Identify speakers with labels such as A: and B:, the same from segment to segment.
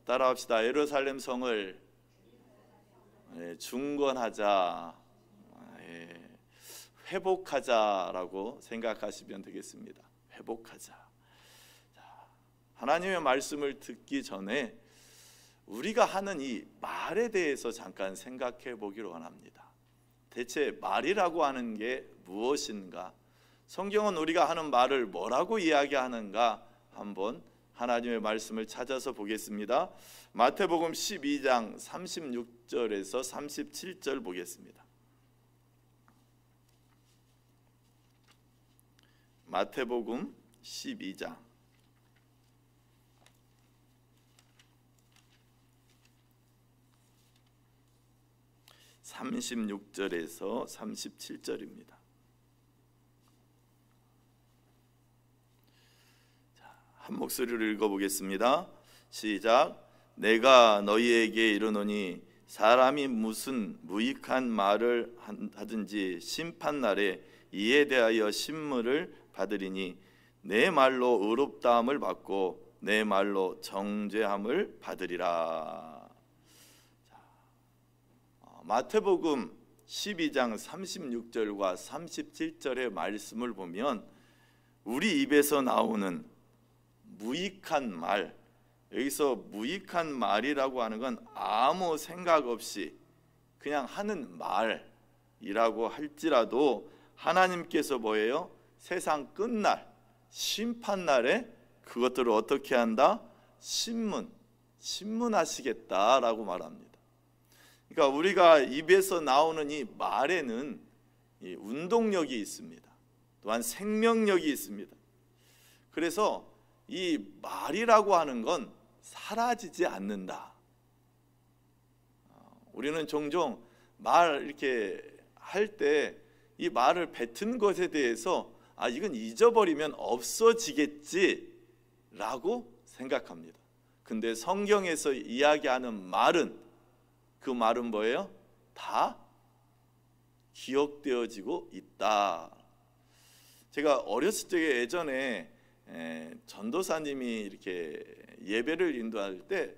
A: 따라합시다. 예루살렘 성을 중건하자, 회복하자라고 생각하시면 되겠습니다. 회복하자. 하나님의 말씀을 듣기 전에 우리가 하는 이 말에 대해서 잠깐 생각해 보기를 원합니다. 대체 말이라고 하는 게 무엇인가? 성경은 우리가 하는 말을 뭐라고 이야기하는가? 한번 하나님의 말씀을 찾아서 보겠습니다. 마태복음 12장 36절에서 37절 보겠습니다. 마태복음 12장 36절에서 37절입니다. 한 목소리로 읽어보겠습니다. 시작. 내가 너희에게 이르노니 사람이 무슨 무익한 말을 하든지 심판날에 이에 대하여 심문을 받으리니 내 말로 의롭다함을 받고 내 말로 정죄함을 받으리라. 마태복음 12장 36절과 37절의 말씀을 보면 우리 입에서 나오는 무익한 말, 여기서 무익한 말이라고 하는 건 아무 생각 없이 그냥 하는 말이라고 할지라도 하나님께서 뭐예요? 세상 끝날 심판날에 그것들을 어떻게 한다? 심문하시겠다라고 말합니다. 그러니까 우리가 입에서 나오는 이 말에는 이 운동력이 있습니다. 또한 생명력이 있습니다. 그래서 이 말이라고 하는 건 사라지지 않는다. 우리는 종종 말 이렇게 할 때 이 말을 뱉은 것에 대해서 이건 잊어버리면 없어지겠지라고 생각합니다. 근데 성경에서 이야기하는 말은 그 말은 뭐예요? 다 기억되어지고 있다. 제가 어렸을 적에 예전에 전도사님이 이렇게 예배를 인도할 때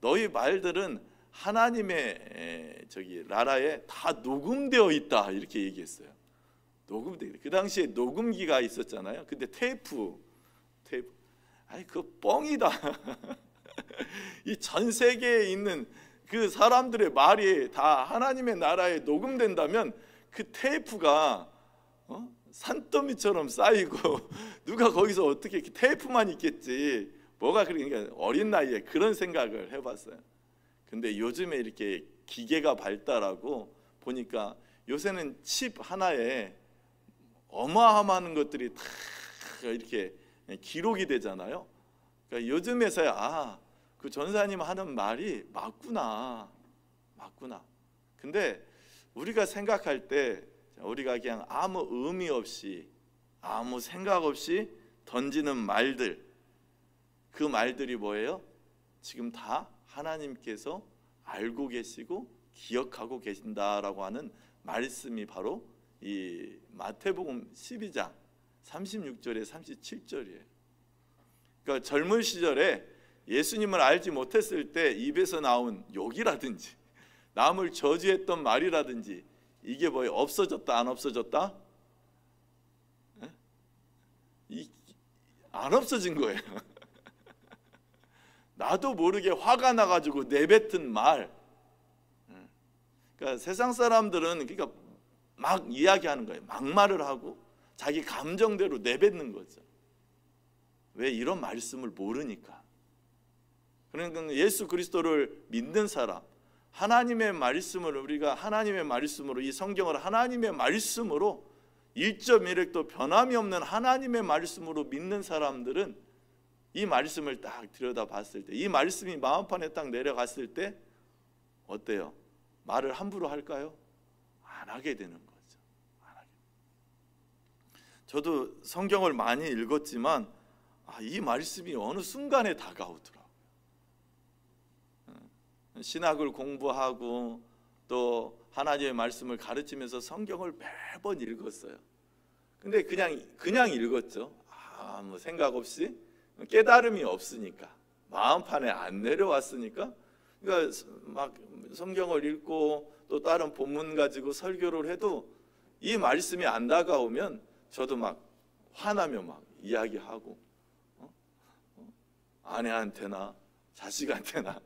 A: 너희 말들은 하나님의 나라에 다 녹음되어 있다 이렇게 얘기했어요. 그 당시에 녹음기가 있었잖아요. 근데 테이프 그거 뻥이다. 이 전 세계에 있는 그 사람들의 말이 다 하나님의 나라에 녹음된다면 그 테이프가 산더미처럼 쌓이고 누가 거기서 어떻게 테이프만 있겠지. 뭐가 그러니까 어린 나이에 그런 생각을 해봤어요. 근데 요즘에 이렇게 기계가 발달하고 보니까 요새는 칩 하나에 어마어마한 것들이 다 이렇게 기록이 되잖아요. 그러니까 요즘에서야 그 전사님 하는 말이 맞구나. 근데 우리가 생각할 때 우리가 그냥 아무 의미 없이 아무 생각 없이 던지는 말들, 그 말들이 뭐예요? 지금 다 하나님께서 알고 계시고 기억하고 계신다라고 하는 말씀이 바로 이 마태복음 12장 36절에 37절이에요. 그러니까 젊은 시절에 예수님을 알지 못했을 때 입에서 나온 욕이라든지 남을 저주했던 말이라든지 이게 뭐예요? 없어졌다 안 없어졌다? 안 없어진 거예요. 나도 모르게 화가 나가지고 내뱉은 말. 그러니까 세상 사람들은 그러니까 막 이야기하는 거예요. 막말을 하고 자기 감정대로 내뱉는 거죠. 왜? 이런 말씀을 모르니까. 그러니까 예수 그리스도를 믿는 사람, 하나님의 말씀을 우리가 하나님의 말씀으로 이 성경을 하나님의 말씀으로 1.1획도 변함이 없는 하나님의 말씀으로 믿는 사람들은 이 말씀을 딱 들여다봤을 때, 이 말씀이 마음판에 딱 내려갔을 때 어때요? 말을 함부로 할까요? 안 하게 되는 거죠. 저도 성경을 많이 읽었지만 이 말씀이 어느 순간에 다가오더라고요. 신학을 공부하고 또 하나님의 말씀을 가르치면서 성경을 매번 읽었어요. 근데 그냥 읽었죠. 아무 생각 없이, 깨달음이 없으니까 마음판에 안 내려왔으니까. 그러니까 막 성경을 읽고 또 다른 본문 가지고 설교를 해도 이 말씀이 안 다가오면 저도 막 화나며 막 이야기하고 아내한테나 자식한테나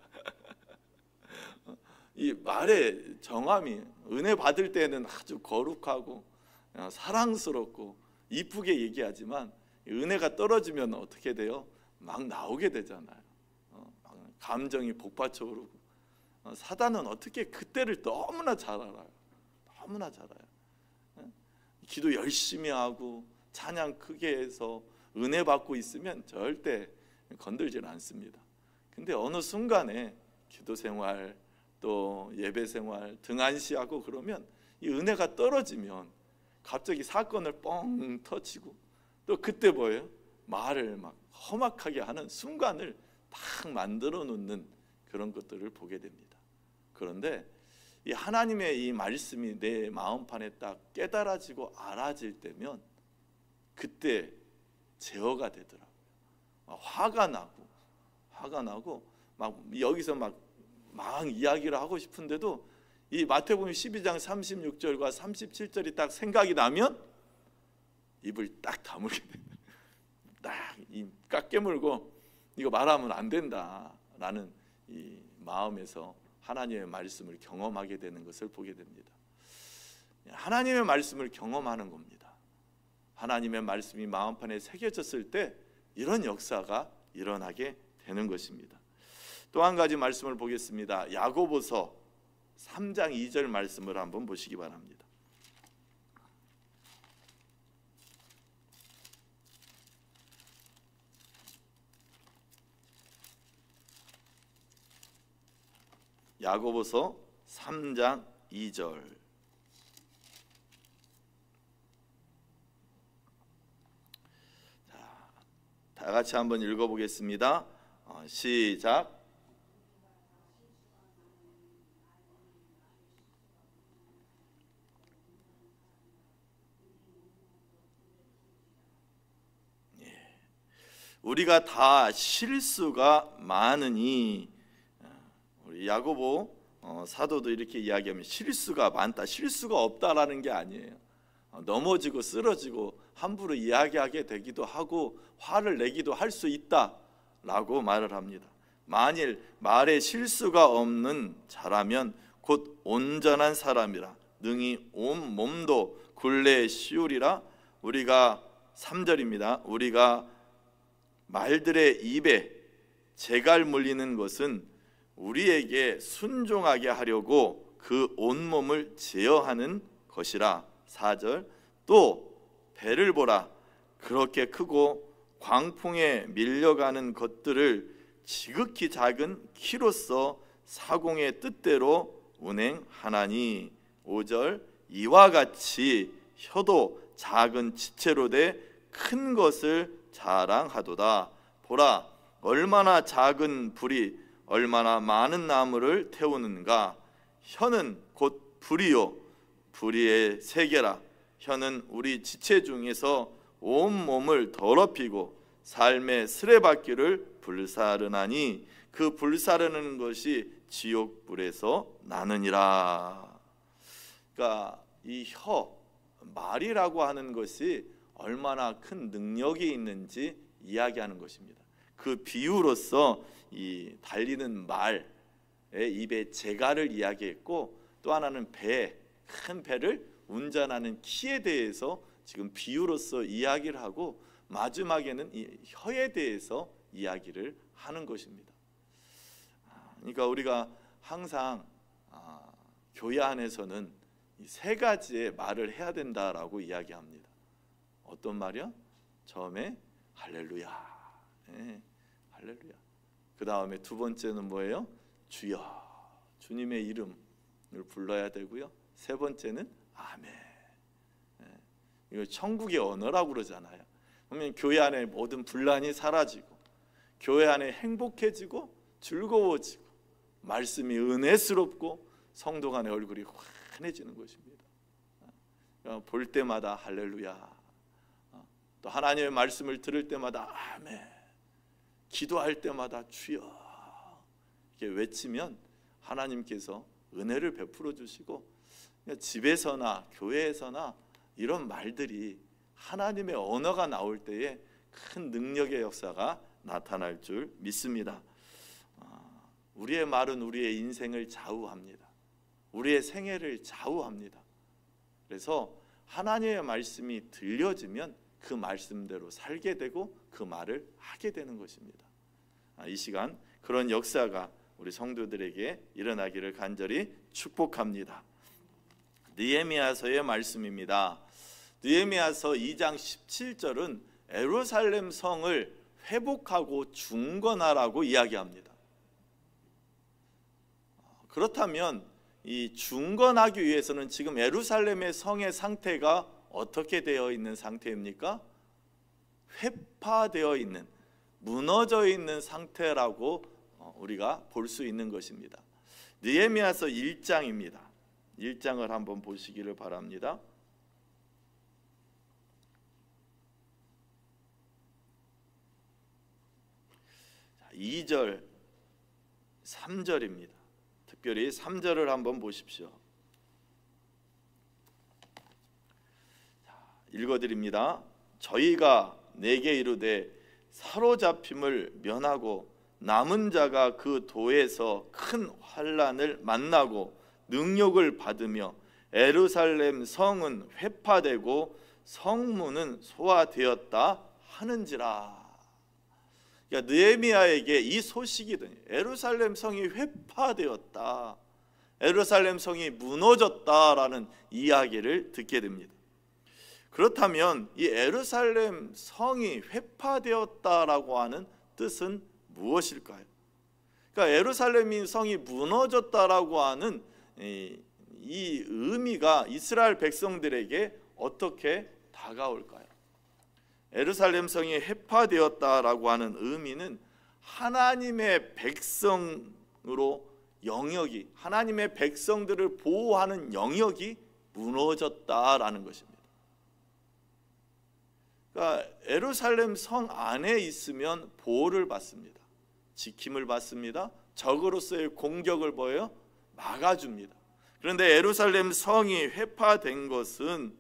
A: 이 말의 정함이 은혜 받을 때는 아주 거룩하고 사랑스럽고 이쁘게 얘기하지만 은혜가 떨어지면 어떻게 돼요? 막 나오게 되잖아요. 감정이 복받쳐 오르고. 사단은 어떻게 그때를 너무나 잘 알아요. 너무나 잘 알아요. 기도 열심히 하고 찬양 크게 해서 은혜 받고 있으면 절대 건들질 않습니다. 근데 어느 순간에 기도 생활 또 예배 생활 등한시하고 그러면 이 은혜가 떨어지면 갑자기 사건을 뻥 터치고 또 그때 뭐예요? 말을 막 험악하게 하는 순간을 딱 만들어 놓는 그런 것들을 보게 됩니다. 그런데 이 하나님의 이 말씀이 내 마음판에 딱 깨달아지고 알아질 때면 그때 제어가 되더라고요. 화가 나고 막 여기서 막 이야기를 하고 싶은데도 이 마태복음 12장 36절과 37절이 딱 생각이 나면 입을 딱 다물게 됩니다. 딱 입 꽉 깨물고 이거 말하면 안 된다라는 이 마음에서 하나님의 말씀을 경험하게 되는 것을 보게 됩니다. 하나님의 말씀을 경험하는 겁니다. 하나님의 말씀이 마음판에 새겨졌을 때 이런 역사가 일어나게 되는 것입니다. 또 한 가지 말씀을 보겠습니다. 야고보서 3장 2절 말씀을 한번 보시기 바랍니다. 야고보서 3장 2절. 다 같이 한번 읽어보겠습니다. 시작. 우리가 다 실수가 많으니, 우리 야고보 사도도 이렇게 이야기하면 실수가 많다, 실수가 없다라는 게 아니에요. 넘어지고 쓰러지고 함부로 이야기하게 되기도 하고 화를 내기도 할 수 있다라고 말을 합니다. 만일 말에 실수가 없는 자라면 곧 온전한 사람이라 능히 온 몸도 굴레에 씌우리라. 우리가 3절입니다. 우리가 말들의 입에 재갈 물리는 것은 우리에게 순종하게 하려고 그 온몸을 제어하는 것이라. 4절. 또 배를 보라. 그렇게 크고 광풍에 밀려가는 것들을 지극히 작은 키로서 사공의 뜻대로 운행하나니. 5절. 이와 같이 혀도 작은 지체로 돼 큰 것을 자랑하도다. 보라, 얼마나 작은 불이 얼마나 많은 나무를 태우는가. 혀는 곧 불이요 불의의 세계라. 혀는 우리 지체 중에서 온 몸을 더럽히고 삶의 스레바퀴를 불사르나니 그 불사르는 것이 지옥불에서 나느니라. 그러니까 이 혀, 말이라고 하는 것이 얼마나 큰 능력이 있는지 이야기하는 것입니다. 그 비유로서 이 달리는 말의 입에 재갈을 이야기했고, 또 하나는 배, 큰 배를 운전하는 키에 대해서 지금 비유로서 이야기를 하고, 마지막에는 이 혀에 대해서 이야기를 하는 것입니다. 그러니까 우리가 항상 교회 안에서는 이 세 가지의 말을 해야 된다라고 이야기합니다. 어떤 말이요? 처음에 할렐루야, 네, 할렐루야. 그 다음에 두 번째는 뭐예요? 주여, 주님의 이름을 불러야 되고요. 세 번째는 아멘. 네, 이거 천국의 언어라고 그러잖아요. 그러면 교회 안에 모든 분란이 사라지고, 교회 안에 행복해지고 즐거워지고, 말씀이 은혜스럽고 성도 간의 얼굴이 환해지는 것입니다. 볼 때마다 할렐루야, 또 하나님의 말씀을 들을 때마다 아멘. 기도할 때마다 주여 이렇게 외치면 하나님께서 은혜를 베풀어 주시고, 집에서나 교회에서나 이런 말들이 하나님의 언어가 나올 때에 큰 능력의 역사가 나타날 줄 믿습니다. 우리의 말은 우리의 인생을 좌우합니다. 우리의 생애를 좌우합니다. 그래서 하나님의 말씀이 들려지면 그 말씀대로 살게 되고 그 말을 하게 되는 것입니다. 이 시간 그런 역사가 우리 성도들에게 일어나기를 간절히 축복합니다. 느헤미야서의 말씀입니다. 느헤미야서 2장 17절은 예루살렘 성을 회복하고 중건하라고 이야기합니다. 그렇다면 이 중건하기 위해서는 지금 예루살렘의 성의 상태가 어떻게 되어 있는 상태입니까? 회파되어 있는, 무너져 있는 상태라고 우리가 볼 수 있는 것입니다. 느헤미야서 1장입니다. 1장을 한번 보시기를 바랍니다. 2절, 3절입니다. 특별히 3절을 한번 보십시오. 읽어드립니다. 저희가 내게 이르되 사로잡힘을 면하고 남은 자가 그 도에서 큰 환난을 만나고 능욕을 받으며 예루살렘 성은 회파되고 성문은 소화되었다 하는지라. 그러니까 느헤미야에게 이 소식이 드니 예루살렘 성이 회파되었다, 예루살렘 성이 무너졌다라는 이야기를 듣게 됩니다. 그렇다면 이 예루살렘 성이 회파되었다라고 하는 뜻은 무엇일까요? 그러니까 예루살렘 성이 무너졌다라고 하는 이 의미가 이스라엘 백성들에게 어떻게 다가올까요? 예루살렘 성이 회파되었다라고 하는 의미는 하나님의 백성으로 영역이, 하나님의 백성들을 보호하는 영역이 무너졌다라는 것입니다. 그러니까 예루살렘 성 안에 있으면 보호를 받습니다. 지킴을 받습니다. 적으로서의 공격을 막아줍니다. 그런데 예루살렘 성이 회파된 것은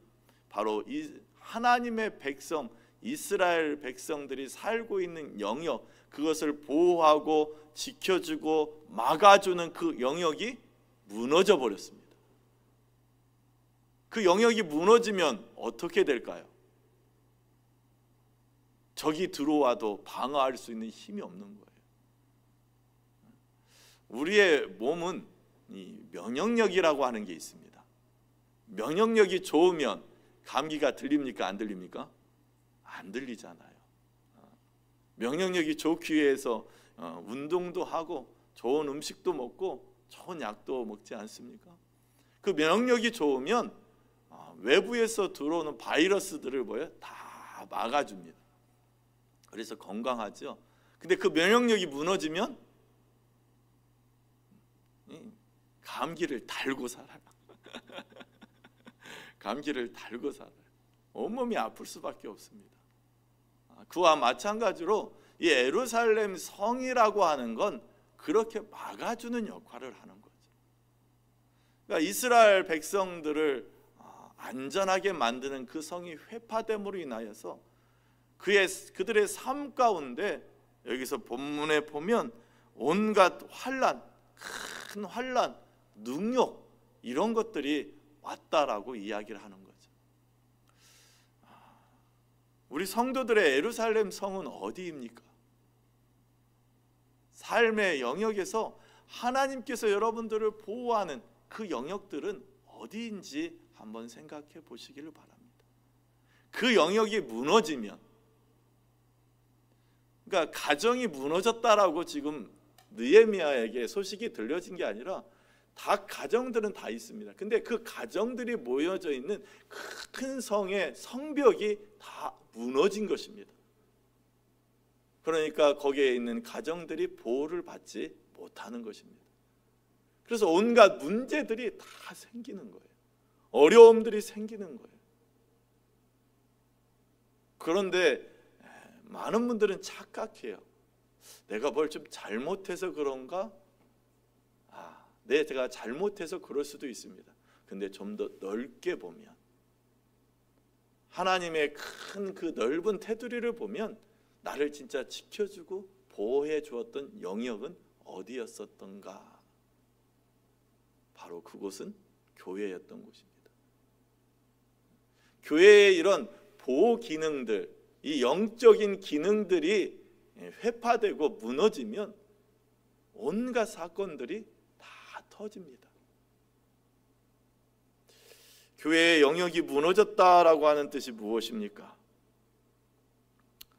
A: 바로 이 하나님의 백성, 이스라엘 백성들이 살고 있는 영역, 그것을 보호하고 지켜주고 막아주는 그 영역이 무너져 버렸습니다. 그 영역이 무너지면 어떻게 될까요? 적이 들어와도 방어할 수 있는 힘이 없는 거예요. 우리의 몸은 이 면역력이라고 하는 게 있습니다. 면역력이 좋으면 감기가 들립니까? 안 들립니까? 안 들리잖아요. 면역력이 좋기 위해서 운동도 하고 좋은 음식도 먹고 좋은 약도 먹지 않습니까? 그 면역력이 좋으면 외부에서 들어오는 바이러스들을 다 막아줍니다. 그래서 건강하죠. 근데 그 면역력이 무너지면 감기를 달고 살아요. 감기를 달고 살아요. 온몸이 아플 수밖에 없습니다. 그와 마찬가지로 이 예루살렘 성이라고 하는 건 그렇게 막아주는 역할을 하는 거죠. 그러니까 이스라엘 백성들을 안전하게 만드는 그 성이 회파됨으로 인하여서 그들의 삶 가운데 여기서 본문에 보면 온갖 환난, 큰 환난, 능욕 이런 것들이 왔다라고 이야기를 하는 거죠. 우리 성도들의 예루살렘 성은 어디입니까? 삶의 영역에서 하나님께서 여러분들을 보호하는 그 영역들은 어디인지 한번 생각해 보시기를 바랍니다. 그 영역이 무너지면, 그러니까 가정이 무너졌다라고 지금 느헤미야에게 소식이 들려진 게 아니라 다 가정들은 다 있습니다. 근데 그 가정들이 모여져 있는 큰 성의 성벽이 다 무너진 것입니다. 그러니까 거기에 있는 가정들이 보호를 받지 못하는 것입니다. 그래서 온갖 문제들이 다 생기는 거예요. 어려움들이 생기는 거예요. 그런데 많은 분들은 착각해요. 내가 뭘 좀 잘못해서 그런가? 내가 잘못해서 그럴 수도 있습니다. 근데 좀 더 넓게 보면, 하나님의 큰 그 넓은 테두리를 보면 나를 진짜 지켜주고 보호해 주었던 영역은 어디였었던가? 바로 그곳은 교회였던 곳입니다. 교회의 이런 보호 기능들, 이 영적인 기능들이 회파되고 무너지면 온갖 사건들이 다 터집니다. 교회의 영역이 무너졌다라고 하는 뜻이 무엇입니까?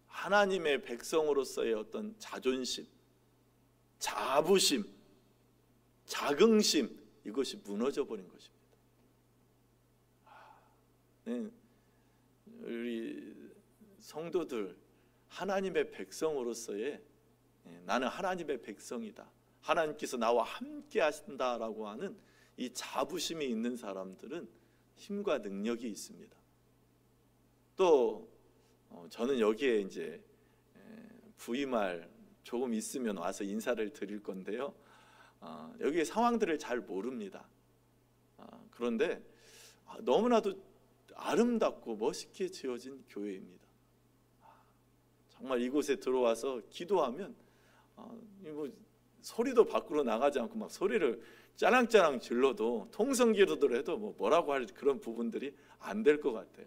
A: 하나님의 백성으로서의 어떤 자존심, 자부심, 자긍심, 이것이 무너져 버린 것입니다. 우리 성도들, 하나님의 백성으로서의, 나는 하나님의 백성이다, 하나님께서 나와 함께 하신다라고 하는 이 자부심이 있는 사람들은 힘과 능력이 있습니다. 또 저는 여기에 이제 부임할 조금 있으면 와서 인사를 드릴 건데요. 여기에 상황들을 잘 모릅니다. 그런데 너무나도 아름답고 멋있게 지어진 교회입니다. 정말 이곳에 들어와서 기도하면 뭐 소리도 밖으로 나가지 않고 막 소리를 짜랑짜랑 질러도, 통성 기도를 해도 뭐라고 할 그런 부분들이 안 될 것 같아요.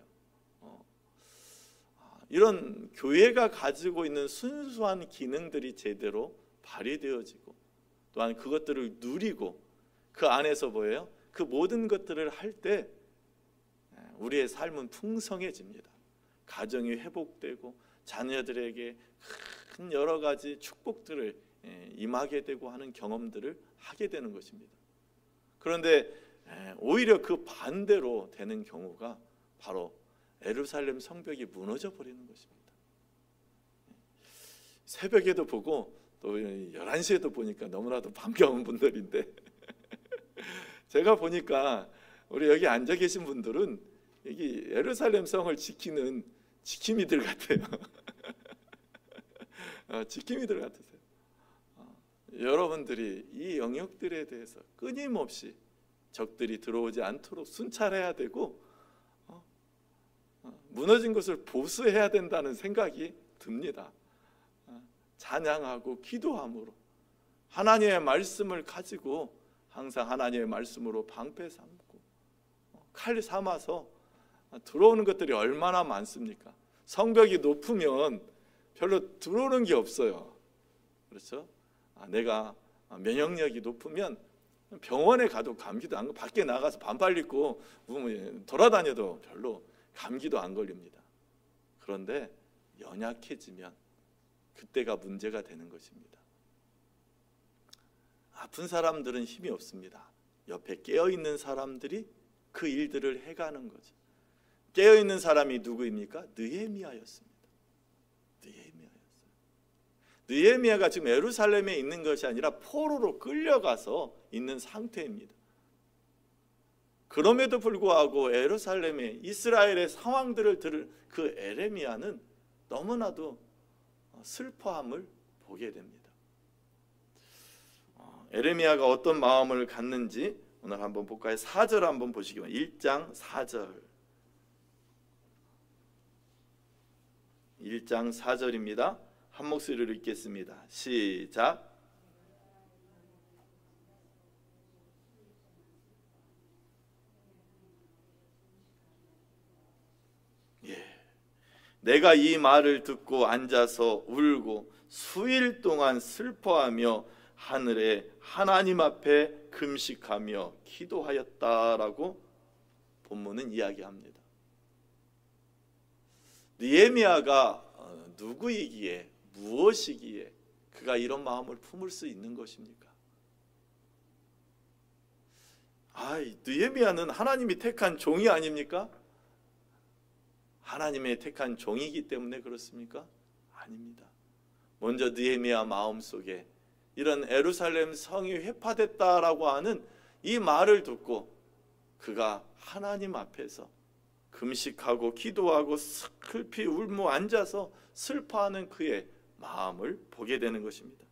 A: 이런 교회가 가지고 있는 순수한 기능들이 제대로 발휘되어지고, 또한 그것들을 누리고 그 안에서 뭐예요? 그 모든 것들을 할 때 우리의 삶은 풍성해집니다. 가정이 회복되고 자녀들에게 큰 여러 가지 축복들을 임하게 되고 하는 경험들을 하게 되는 것입니다. 그런데 오히려 그 반대로 되는 경우가 바로 예루살렘 성벽이 무너져 버리는 것입니다. 새벽에도 보고 또 11시에도 보니까 너무나도 반가운 분들인데 제가 보니까 우리 여기 앉아 계신 분들은 여기 예루살렘 성을 지키는 지킴이들 같아요. 지킴이들 같으세요. 여러분들이 이 영역들에 대해서 끊임없이 적들이 들어오지 않도록 순찰해야 되고, 무너진 것을 보수해야 된다는 생각이 듭니다. 찬양하고 기도함으로 하나님의 말씀을 가지고 항상 하나님의 말씀으로 방패 삼고 칼 삼아서 들어오는 것들이 얼마나 많습니까? 성벽이 높으면 별로 들어오는 게 없어요. 그렇죠? 내가 면역력이 높으면 병원에 가도 감기도 안 걸리고, 밖에 나가서 반팔 입고 돌아다녀도 별로 감기도 안 걸립니다. 그런데 연약해지면 그때가 문제가 되는 것입니다. 아픈 사람들은 힘이 없습니다. 옆에 깨어있는 사람들이 그 일들을 해가는 거죠. 깨어있는 사람이 누구입니까? 느헤미야였습니다. 느헤미야가 지금 예루살렘에 있는 것이 아니라 포로로 끌려가서 있는 상태입니다. 그럼에도 불구하고 예루살렘의 이스라엘의 상황들을 들을 그 에레미야는 너무나도 슬퍼함을 보게 됩니다. 에레미야가 어떤 마음을 갖는지 오늘 한번 볼까요? 4절 한번 보시기 바랍니다. 1장 4절. 1장 4절입니다. 한 목소리로 읽겠습니다. 시작. 내가 이 말을 듣고 앉아서 울고 수일 동안 슬퍼하며 하늘에 하나님 앞에 금식하며 기도하였다라고 본문은 이야기합니다. 느헤미야가 누구이기에, 무엇이기에 그가 이런 마음을 품을 수 있는 것입니까? 느헤미야는 하나님이 택한 종이 아닙니까? 하나님의 택한 종이기 때문에 그렇습니까? 아닙니다. 먼저 느헤미야 마음속에 이런 예루살렘 성이 회파됐다라고 하는 이 말을 듣고 그가 하나님 앞에서 금식하고 기도하고 슬피 울며 앉아서 슬퍼하는 그의 마음을 보게 되는 것입니다.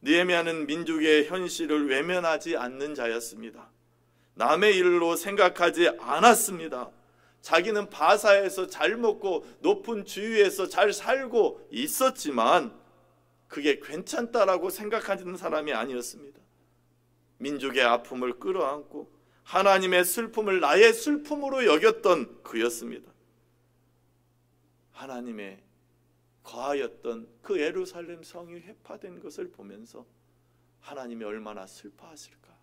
A: 느헤미야는 민족의 현실을 외면하지 않는 자였습니다. 남의 일로 생각하지 않았습니다. 자기는 바사에서 잘 먹고 높은 주위에서 잘 살고 있었지만 그게 괜찮다라고 생각하는 사람이 아니었습니다. 민족의 아픔을 끌어안고 하나님의 슬픔을 나의 슬픔으로 여겼던 그였습니다. 하나님의 거하였던 그 예루살렘 성이 회파된 것을 보면서 하나님이 얼마나 슬퍼하실까,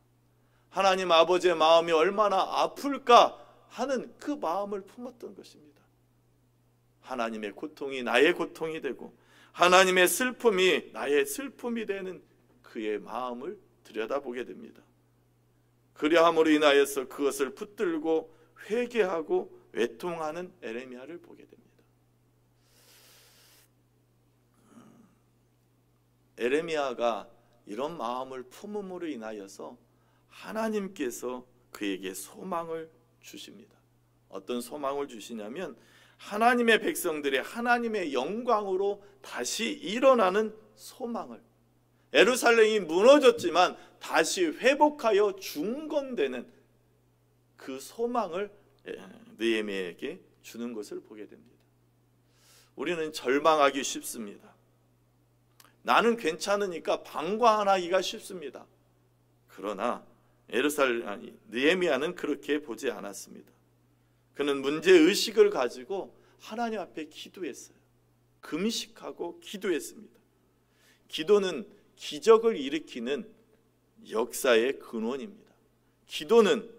A: 하나님 아버지의 마음이 얼마나 아플까 하는 그 마음을 품었던 것입니다. 하나님의 고통이 나의 고통이 되고 하나님의 슬픔이 나의 슬픔이 되는 그의 마음을 들여다보게 됩니다. 그리함으로 인하여서 그것을 붙들고 회개하고 외통하는 에레미야를 보게 됩니다. 에레미야가 이런 마음을 품음으로 인하여서 하나님께서 그에게 소망을 주십니다. 어떤 소망을 주시냐면 하나님의 백성들이 하나님의 영광으로 다시 일어나는 소망을, 예루살렘이 무너졌지만 다시 회복하여 중건되는 그 소망을 느헤미야에게 주는 것을 보게 됩니다. 우리는 절망하기 쉽습니다. 나는 괜찮으니까 방관하기가 쉽습니다. 그러나 느헤미야는 그렇게 보지 않았습니다. 그는 문제의식을 가지고 하나님 앞에 기도했어요. 금식하고 기도했습니다. 기도는 기적을 일으키는 역사의 근원입니다. 기도는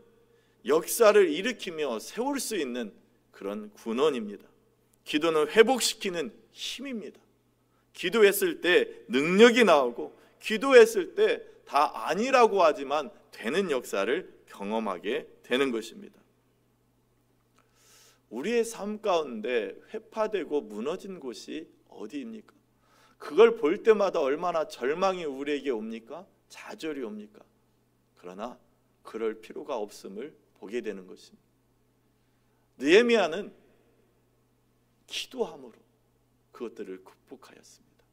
A: 역사를 일으키며 세울 수 있는 그런 근원입니다. 기도는 회복시키는 힘입니다. 기도했을 때 능력이 나오고 기도했을 때 다 아니라고 하지만 되는 역사를 경험하게 되는 것입니다. 우리의 삶 가운데 회파되고 무너진 곳이 어디입니까? 그걸 볼 때마다 얼마나 절망이 우리에게 옵니까? 좌절이 옵니까? 그러나 그럴 필요가 없음을 보게 되는 것입니다. 느헤미야는 기도함으로 그것들을 극복하였습니다.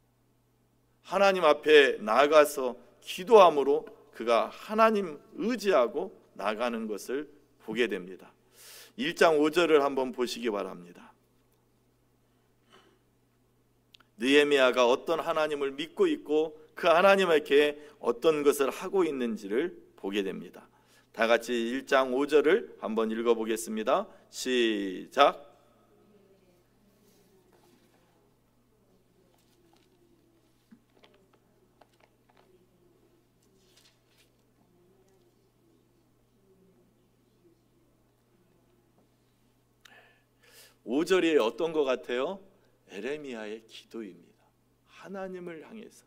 A: 하나님 앞에 나아가서 기도함으로 그가 하나님 의지하고 나가는 것을 보게 됩니다. 1장 5절을 한번 보시기 바랍니다. 느헤미야가 어떤 하나님을 믿고 있고 그 하나님에게 어떤 것을 하고 있는지를 보게 됩니다. 다 같이 1장 5절을 한번 읽어보겠습니다. 시작. (5절이) 어떤 것 같아요? 에레미야의 기도입니다. 하나님을 향해서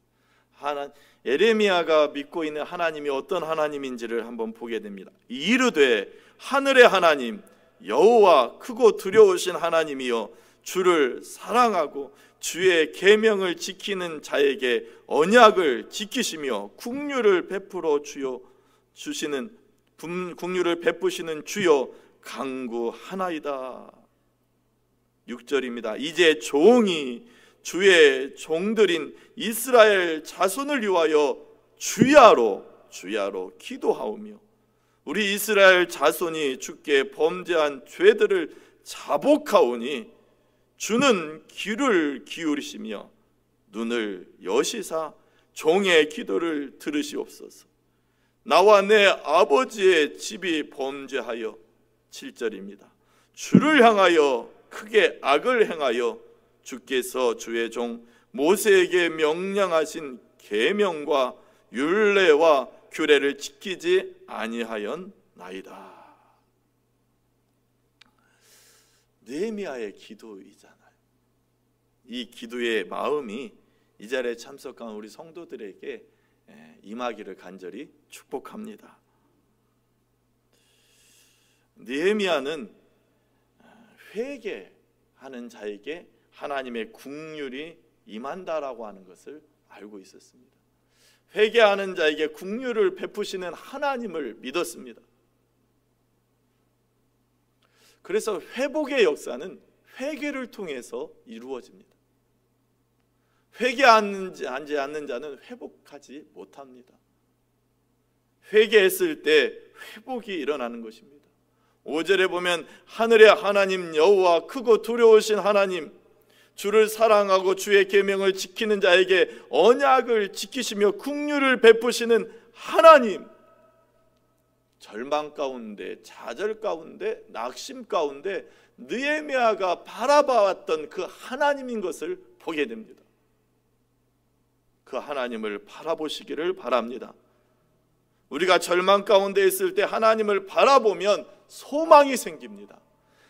A: 에레미야가 믿고 있는 하나님이 어떤 하나님인지를 한번 보게 됩니다. 이르되 하늘의 하나님 여호와 크고 두려우신 하나님이여, 주를 사랑하고 주의 계명을 지키는 자에게 언약을 지키시며 국류를 베푸시는 주여 강구하나이다. 6절입니다. 이제 종이 주의 종들인 이스라엘 자손을 위하여 주야로 기도하오며 우리 이스라엘 자손이 주께 범죄한 죄들을 자복하오니 주는 귀를 기울이시며 눈을 여시사 종의 기도를 들으시옵소서. 나와 내 아버지의 집이 범죄하여 7절입니다. 주를 향하여 크게 악을 행하여 주께서 주의 종 모세에게 명령하신 계명과 율례와 규례를 지키지 아니하였나이다. 느헤미야의 기도이잖아요. 이 기도의 마음이 이 자리에 참석한 우리 성도들에게 임하기를 간절히 축복합니다. 느헤미야는 회개하는 자에게 하나님의 긍휼이 임한다라고 하는 것을 알고 있었습니다. 회개하는 자에게 긍휼을 베푸시는 하나님을 믿었습니다. 그래서 회복의 역사는 회개를 통해서 이루어집니다. 회개하지 않는 자는 회복하지 못합니다. 회개했을 때 회복이 일어나는 것입니다. 5절에 보면 하늘의 하나님 여호와 크고 두려우신 하나님, 주를 사랑하고 주의 계명을 지키는 자에게 언약을 지키시며 긍휼을 베푸시는 하나님. 절망 가운데, 좌절 가운데, 낙심 가운데 느헤미야가 바라봤던 그 하나님인 것을 보게 됩니다. 그 하나님을 바라보시기를 바랍니다. 우리가 절망 가운데 있을 때 하나님을 바라보면 소망이 생깁니다.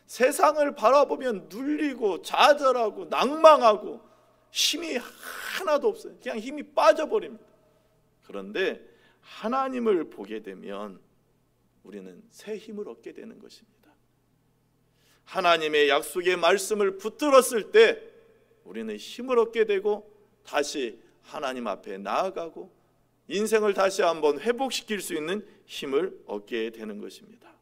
A: 세상을 바라보면 눌리고 좌절하고 낭망하고 힘이 하나도 없어요. 그냥 힘이 빠져버립니다. 그런데 하나님을 보게 되면 우리는 새 힘을 얻게 되는 것입니다. 하나님의 약속의 말씀을 붙들었을 때 우리는 힘을 얻게 되고 다시 하나님 앞에 나아가고 인생을 다시 한번 회복시킬 수 있는 힘을 얻게 되는 것입니다.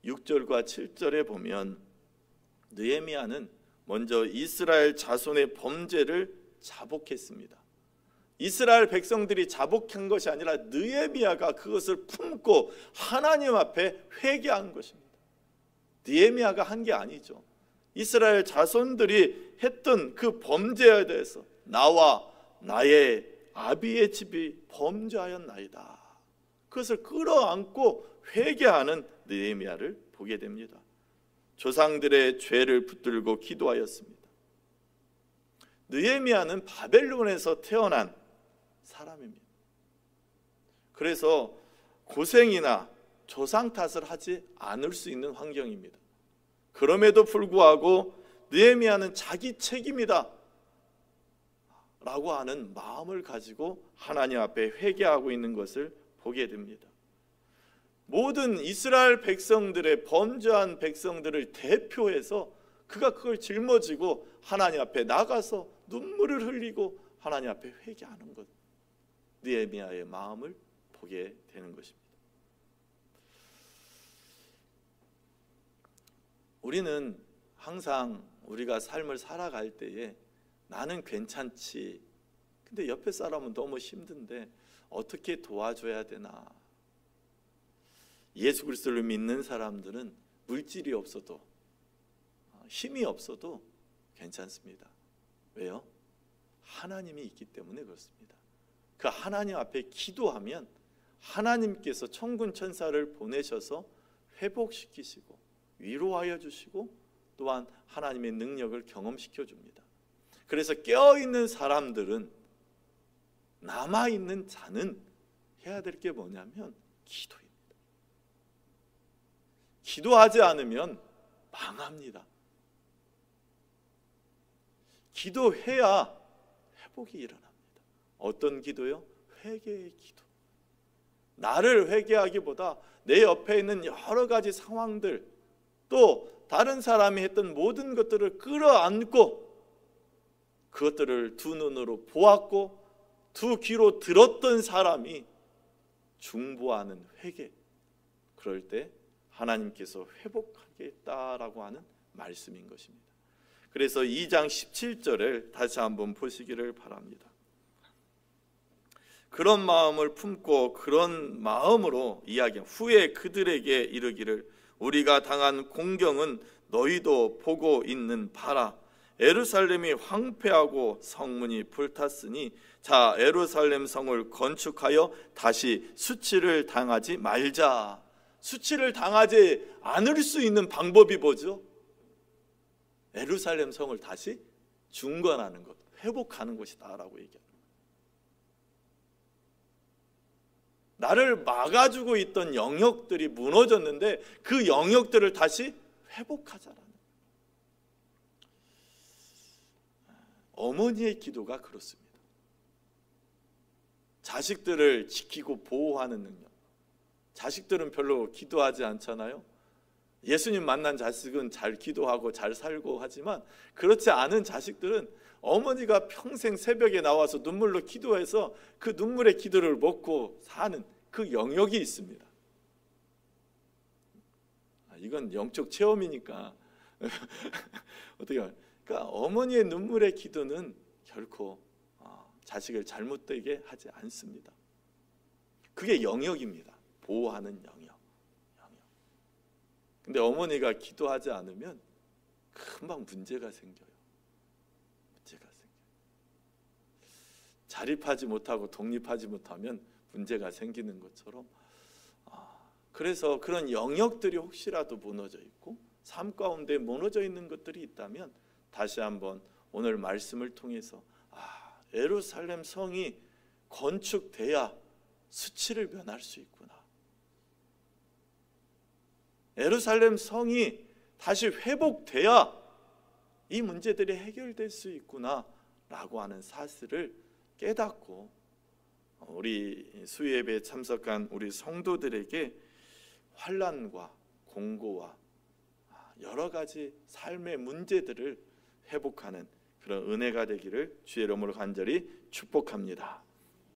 A: 6절과 7절에 보면 느헤미야는 먼저 이스라엘 자손의 범죄를 자복했습니다. 이스라엘 백성들이 자복한 것이 아니라 느헤미야가 그것을 품고 하나님 앞에 회개한 것입니다. 느헤미야가 한 게 아니죠. 이스라엘 자손들이 했던 그 범죄에 대해서 나와 나의 아비의 집이 범죄하였나이다. 그것을 끌어안고 회개하는 느헤미야를 보게 됩니다. 조상들의 죄를 붙들고 기도하였습니다. 느헤미야는 바벨론에서 태어난 사람입니다. 그래서 고생이나 조상 탓을 하지 않을 수 있는 환경입니다. 그럼에도 불구하고 느헤미야는 자기 책임이다 라고 하는 마음을 가지고 하나님 앞에 회개하고 있는 것을 보게 됩니다. 모든 이스라엘 백성들의 범죄한 백성들을 대표해서 그가 그걸 짊어지고 하나님 앞에 나가서 눈물을 흘리고 하나님 앞에 회개하는 것, 느헤미야의 마음을 보게 되는 것입니다. 우리는 항상 우리가 삶을 살아갈 때에 나는 괜찮지, 근데 옆에 사람은 너무 힘든데 어떻게 도와줘야 되나. 예수 그리스도를 믿는 사람들은 물질이 없어도 힘이 없어도 괜찮습니다. 왜요? 하나님이 있기 때문에 그렇습니다. 그 하나님 앞에 기도하면 하나님께서 천군 천사를 보내셔서 회복시키시고 위로하여 주시고 또한 하나님의 능력을 경험시켜 줍니다. 그래서 깨어있는 사람들은, 남아있는 자는 해야 될 게 뭐냐면 기도입니다. 기도하지 않으면 망합니다. 기도해야 회복이 일어납니다. 어떤 기도요? 회개의 기도. 나를 회개하기보다 내 옆에 있는 여러 가지 상황들, 또 다른 사람이 했던 모든 것들을 끌어안고 그것들을 두 눈으로 보았고 두 귀로 들었던 사람이 중보하는 회개, 그럴 때 하나님께서 회복하겠다라고 하는 말씀인 것입니다. 그래서 2장 17절을 다시 한번 보시기를 바랍니다. 그런 마음을 품고 그런 마음으로 이야기한 후에 그들에게 이르기를 우리가 당한 공경은 너희도 보고 있는 바라. 예루살렘이 황폐하고 성문이 불탔으니 자 예루살렘 성을 건축하여 다시 수치를 당하지 말자. 수치를 당하지 않을 수 있는 방법이 뭐죠? 예루살렘 성을 다시 중건하는 것, 회복하는 것이다라고 얘기합니다. 나를 막아주고 있던 영역들이 무너졌는데 그 영역들을 다시 회복하자라는. 어머니의 기도가 그렇습니다. 자식들을 지키고 보호하는 능력. 자식들은 별로 기도하지 않잖아요. 예수님 만난 자식은 잘 기도하고 잘 살고 하지만 그렇지 않은 자식들은 어머니가 평생 새벽에 나와서 눈물로 기도해서 그 눈물의 기도를 먹고 사는 그 영역이 있습니다. 이건 영적 체험이니까 어떻게 그러니까 어머니의 눈물의 기도는 결코 자식을 잘못되게 하지 않습니다. 그게 영역입니다. 보호하는 영역. 근데 어머니가 기도하지 않으면 금방 문제가 생겨요. 자립하지 못하고 독립하지 못하면 문제가 생기는 것처럼, 그래서 그런 영역들이 혹시라도 무너져 있고 삶 가운데 무너져 있는 것들이 있다면 다시 한번 오늘 말씀을 통해서 예루살렘 성이 건축돼야 수치를 면할 수 있구나. 예루살렘 성이 다시 회복돼야 이 문제들이 해결될 수 있구나 라고 하는 사실을 깨닫고 우리 수요예배에 참석한 우리 성도들에게 환난과 공고와 여러 가지 삶의 문제들을 회복하는 그런 은혜가 되기를 주의 이름으로 간절히 축복합니다.